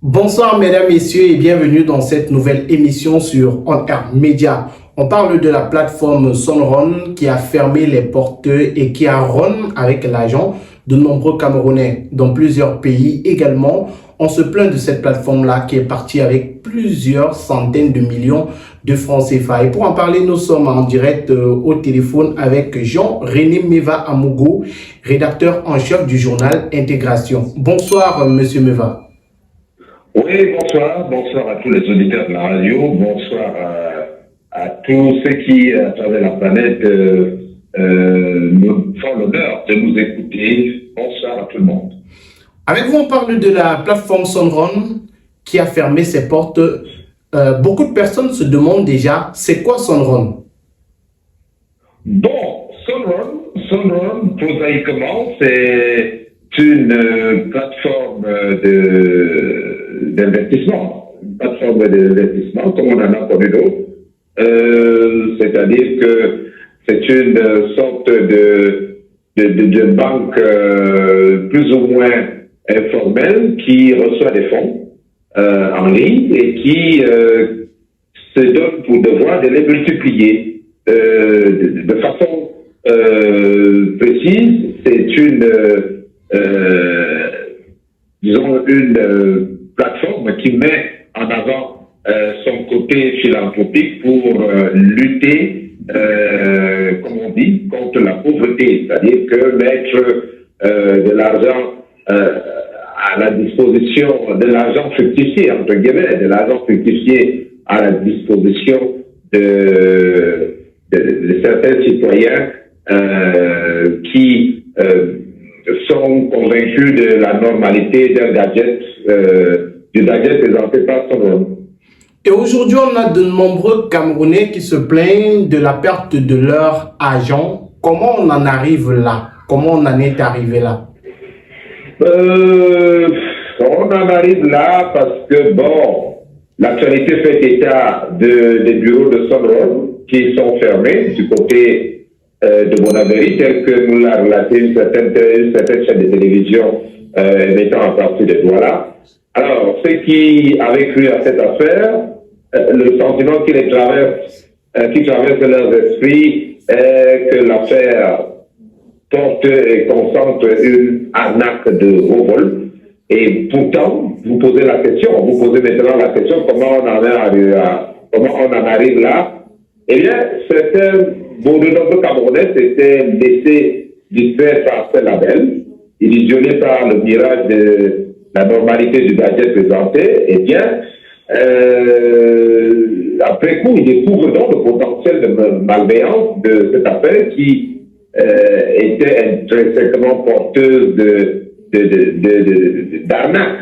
Bonsoir mesdames, messieurs et bienvenue dans cette nouvelle émission sur On Air Media. On parle de la plateforme Sunrun qui a fermé les portes et qui a run avec l'argent de nombreux Camerounais dans plusieurs pays également. On se plaint de cette plateforme-là qui est partie avec plusieurs centaines de millions de francs CFA. Et pour en parler, nous sommes en direct au téléphone avec Jean-René Meva Amougo, rédacteur en chef du journal Intégration. Bonsoir monsieur Meva. Oui, bonsoir. Bonsoir à tous les auditeurs de la radio. Bonsoir à tous ceux qui, à travers la planète, nous font l'honneur de nous écouter. Bonsoir à tout le monde. Avec vous, on parle de la plateforme Sunrun qui a fermé ses portes. Beaucoup de personnes se demandent déjà, c'est quoi Sunrun? Bon, Sunrun, prosaïquement, c'est une plateforme d'investissement. Une plateforme d'investissement, comme on en a connu d'autres. C'est-à-dire que c'est une sorte de banque plus ou moins informelle qui reçoit des fonds en ligne et qui se donne pour devoir de les multiplier de façon précise. C'est une plateforme qui met en avant son côté philanthropique pour lutter, comme on dit, contre la pauvreté, c'est-à-dire que mettre de l'argent à la disposition, de l'argent fructifié, entre guillemets, de l'argent fructifié à la disposition de certains citoyens qui sont convaincus de la normalité d'un gadget, du gadget présenté par Sunrun. Et aujourd'hui, on a de nombreux Camerounais qui se plaignent de la perte de leur argent. Comment on en arrive là? Comment on en est arrivé là? On en arrive là parce que, bon, l'actualité fait état des bureaux de Sunrun qui sont fermés du côté de Bonaveri, tel que nous l'a relaté une certaine chaîne de télévision mettant en partie de Douala. Alors, ceux qui avaient cru à cette affaire, le sentiment qui traverse leurs esprits est que l'affaire porte et concentre une arnaque de haut vol. Et pourtant, vous posez maintenant la question, comment on en arrive là? Eh bien, de nombreux Camerounais s'étaient laissés distraire par ce label, illusionnés par le mirage de la normalité du gadget présenté. Eh bien, après coup, ils découvrent donc le potentiel de malveillance de cette affaire qui était intrinsèquement porteuse d'arnaque.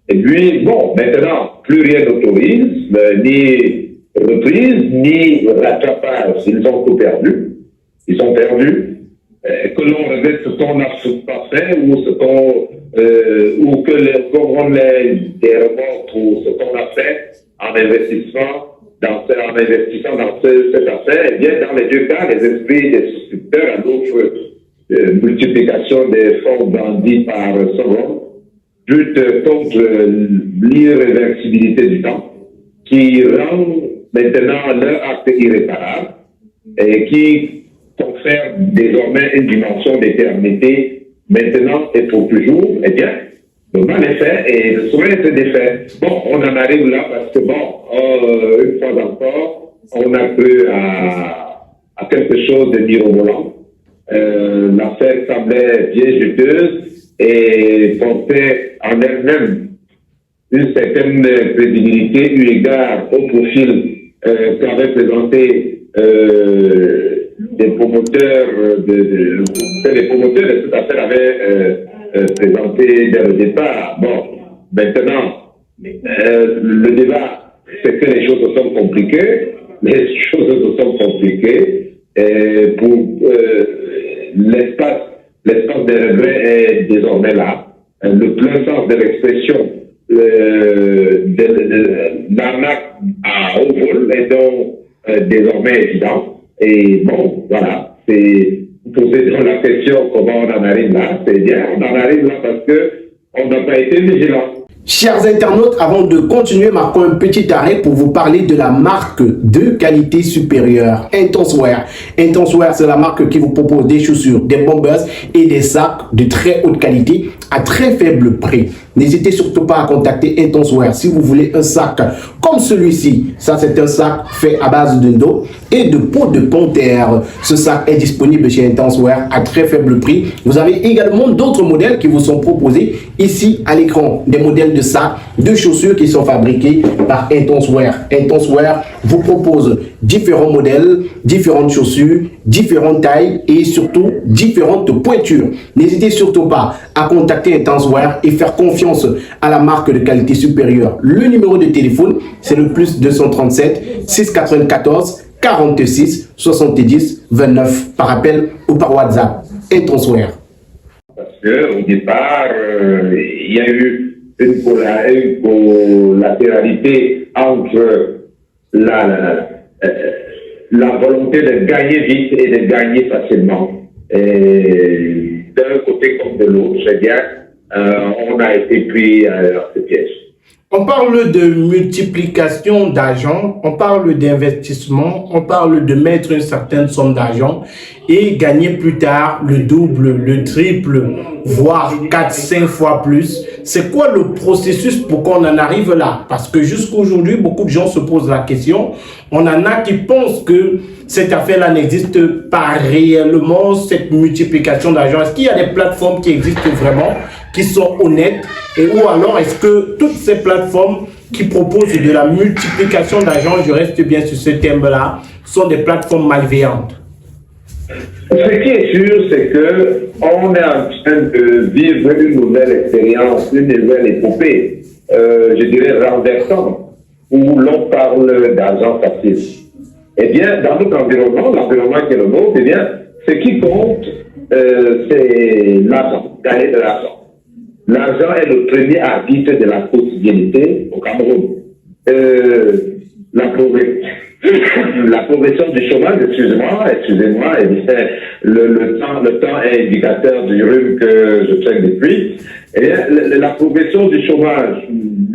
Et puis, bon, maintenant, plus rien n'autorise, ni reprise, ni rattrapage. Ils ont tout perdu. Ils sont perdus. Que l'on regrette ce qu'on n'a pas fait ou qu'on ait des remords pour ce qu'on a fait en investissant dans cette affaire. Eh bien, dans les deux cas, les esprits des souscripteurs à l'autre multiplication des fonds bandits par Sunrun lutte contre l'irréversibilité du temps qui rend maintenant leur acte irréparable et qui confère désormais une dimension d'éternité maintenant et pour toujours. Eh bien, le mal est fait et le souhait est défait. Bon, on en arrive là parce que, bon, une fois encore, on a cru à quelque chose de mirobolant. L'affaire semblait bien juteuse et portait en elle-même une certaine crédibilité eu égard au profil qu'avaient présenté les promoteurs de cette affaire avaient présenté dès le départ. Bon, maintenant, le débat, c'est que les choses se sont compliquées. Les choses se sont compliquées pour l'espace des regrets est désormais là. Le plein sens de l'expression l'arnaque à haut vol est donc désormais évident. Et bon, voilà, vous posez donc la question comment on en arrive là. C'est bien, on en arrive là parce qu'on n'a pas été vigilant. Chers internautes, avant de continuer, marquons un petit arrêt pour vous parler de la marque de qualité supérieure, Intenswear. Intenswear, c'est la marque qui vous propose des chaussures, des bombers et des sacs de très haute qualité à très faible prix. N'hésitez surtout pas à contacter Intenswear si vous voulez un sac comme celui-ci. Ça, c'est un sac fait à base de dos et de peau de panthère. Ce sac est disponible chez Intenswear à très faible prix. Vous avez également d'autres modèles qui vous sont proposés ici à l'écran. Des modèles de sacs, de chaussures qui sont fabriqués par Intenswear. Intenswear vous propose différents modèles, différentes chaussures, différentes tailles et surtout différentes pointures. N'hésitez surtout pas à contacter Intenswear et faire confiance à la marque de qualité supérieure. Le numéro de téléphone, c'est le plus 237 694 46 70 29 par appel ou par WhatsApp. Intenswear. Parce qu'au départ, il y a eu une collatéralité entre la volonté de gagner vite et de gagner facilement. D'un côté comme de l'autre, c'est-à-dire on a été pris à ce piège. On parle de multiplication d'argent, on parle d'investissement, on parle de mettre une certaine somme d'argent et gagner plus tard le double, le triple, voire 4-5 fois plus. C'est quoi le processus pour qu'on en arrive là? Parce que jusqu'aujourd'hui, beaucoup de gens se posent la question. On en a qui pensent que cette affaire-là n'existe pas réellement, cette multiplication d'argent. Est-ce qu'il y a des plateformes qui existent vraiment, qui sont honnêtes? Et ou alors est-ce que toutes ces plateformes qui proposent de la multiplication d'argent, je reste bien sur ce thème-là, sont des plateformes malveillantes? Ce qui est sûr, c'est que on est en train de vivre une nouvelle expérience, une nouvelle épopée, je dirais renversante, où l'on parle d'argent facile. Eh bien, dans notre environnement, l'environnement qui est le nôtre, eh bien, ce qui compte, c'est l'argent, gagner de l'argent. L'argent est le premier arbitre de la quotidiennité au Cameroun. La progression du chômage, excusez-moi, eh bien, le temps est indicateur du rhume que je traîne depuis. Eh bien, la progression du chômage,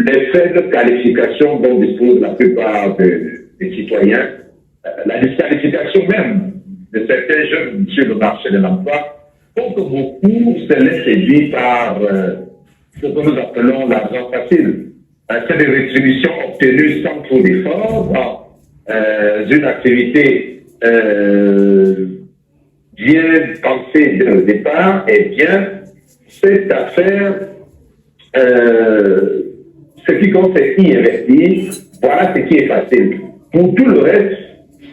les faibles qualifications dont disposent la plupart des citoyens, la disqualification même de certains jeunes sur le marché de l'emploi, font que beaucoup se laissent séduire par ce que nous appelons l'argent facile. C'est des rétributions obtenues sans trop d'efforts dans une activité bien pensée dès le départ. Et bien, cette affaire, ce qui compte, c'est y investir. Voilà ce qui est facile. Pour tout le reste,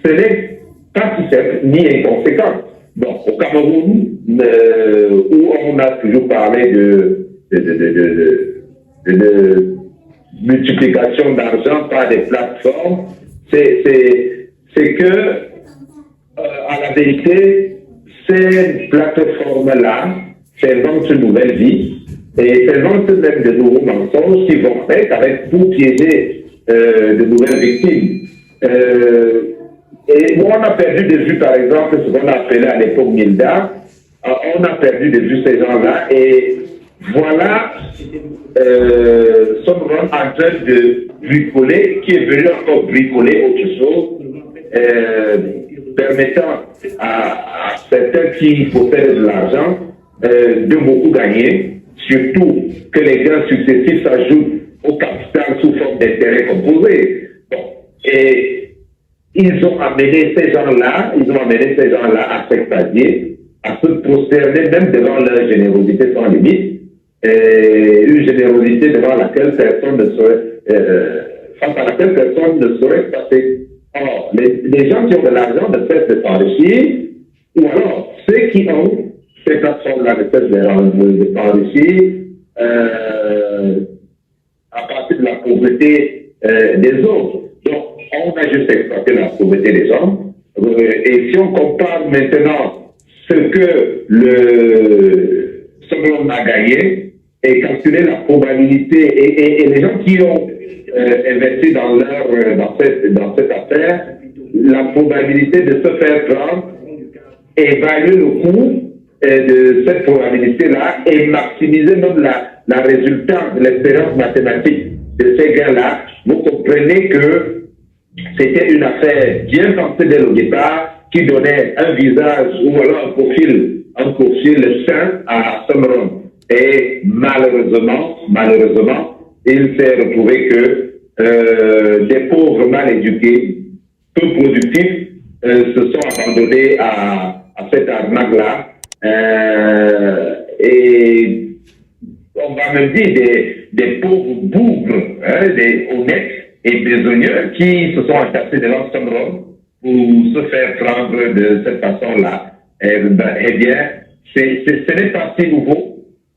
ce n'est pas si simple ni inconséquent. Donc, au Cameroun, où on a toujours parlé de multiplication d'argent par des plateformes, c'est que, à la vérité, ces plateformes-là s'inventent une nouvelle vie et s'inventent même de nouveaux mensonges qui vont faire avec pour piéger de nouvelles victimes. Et nous, on a perdu de vue, par exemple, ce qu'on a appelé à l'époque Milda. On a perdu de vue ces gens-là et voilà Sonron en train de bricoler, qui est venu encore bricoler autre chose, permettant à certains qui possèdent de l'argent de beaucoup gagner, surtout que les gains successifs s'ajoutent au capital sous forme d'intérêts composés. Bon. Et ils ont amené ces gens-là à s'extasier, à se prosterner même devant leur générosité sans limite, une générosité devant laquelle personne ne saurait, face à laquelle personne ne saurait passer. Or, les gens qui ont de l'argent ne cessent de s'enrichir, ou alors ceux qui ont ces plateformes-là ne cessent de s'enrichir à partir de la pauvreté des autres. Donc, on a juste exploité la pauvreté des gens. Et si on compare maintenant ce que ce que l'on a gagné et calculer la probabilité et les gens qui ont investi dans cette affaire, la probabilité de se faire prendre, évaluer le coût de cette probabilité-là et maximiser même la résultante de l'expérience mathématique de ces gars-là, vous comprenez que c'était une affaire bien pensée dès le départ, qui donnait un visage ou alors un profil sain à Cameroun. Et malheureusement, il s'est retrouvé que des pauvres mal éduqués, peu productifs, se sont abandonnés à cette arnaque-là. Et on va même dire des pauvres bougres, hein, des honnêtes et besogneux qui se sont entassés devant Cameroun pour se faire prendre de cette façon-là. Eh bien, ce n'est pas si nouveau.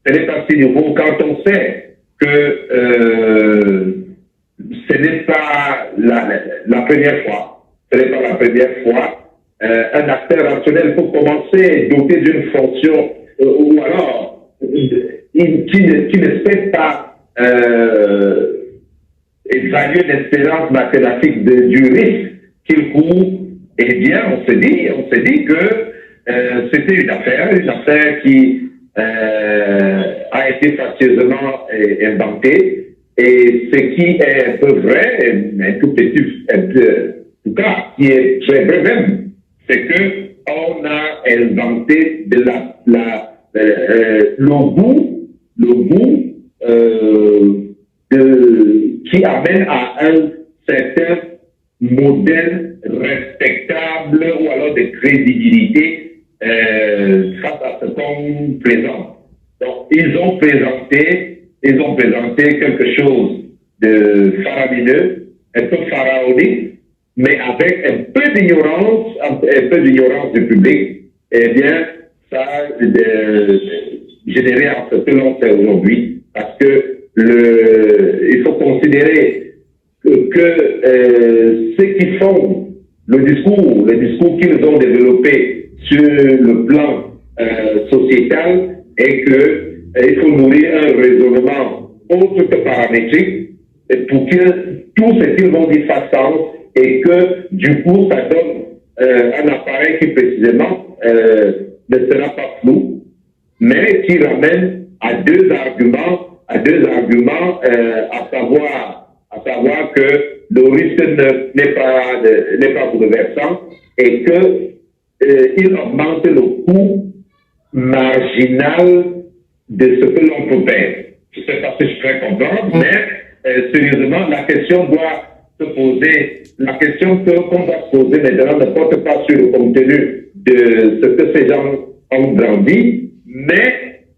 Ce n'est pas si nouveau quand on sait que ce n'est pas la première fois. Ce n'est pas la première fois. Un acteur rationnel peut commencer doté d'une fonction ou alors qui ne sait pas évaluer l'espérance mathématique du risque qu'il court. Eh bien, on se dit que c'était une affaire qui a été facieusement inventée. Et ce qui est un peu vrai, mais tout en tout cas, qui est très vrai même, c'est que on a inventé le goût qui amène à un certain modèle respectable ou alors de crédibilité face à ce qu'on présente. Donc, ils ont présenté quelque chose de faramineux, un peu pharaonique, mais avec un peu d'ignorance du public. Eh bien, ça a généré en ce que l'on sait aujourd'hui, parce que il faut considérer que ceux qui font le discours qu'ils ont développé sur le plan sociétal, est que il faut nourrir un raisonnement autre que paramétrique pour que tout ce qu'ils vont dire fasse sens et que du coup ça donne un appareil qui précisément ne sera pas flou, mais qui ramène à deux arguments, à savoir que le risque n'est pas bouleversant et que il augmente le coût marginal de ce que l'on peut perdre. Je ne sais pas si je peux comprendre, mais sérieusement, la question doit se poser, la question qu'on doit se poser maintenant ne porte pas sur le contenu de ce que ces gens ont grandi, mais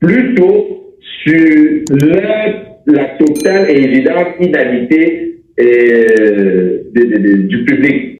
plutôt sur la totale et évidente inanité du public.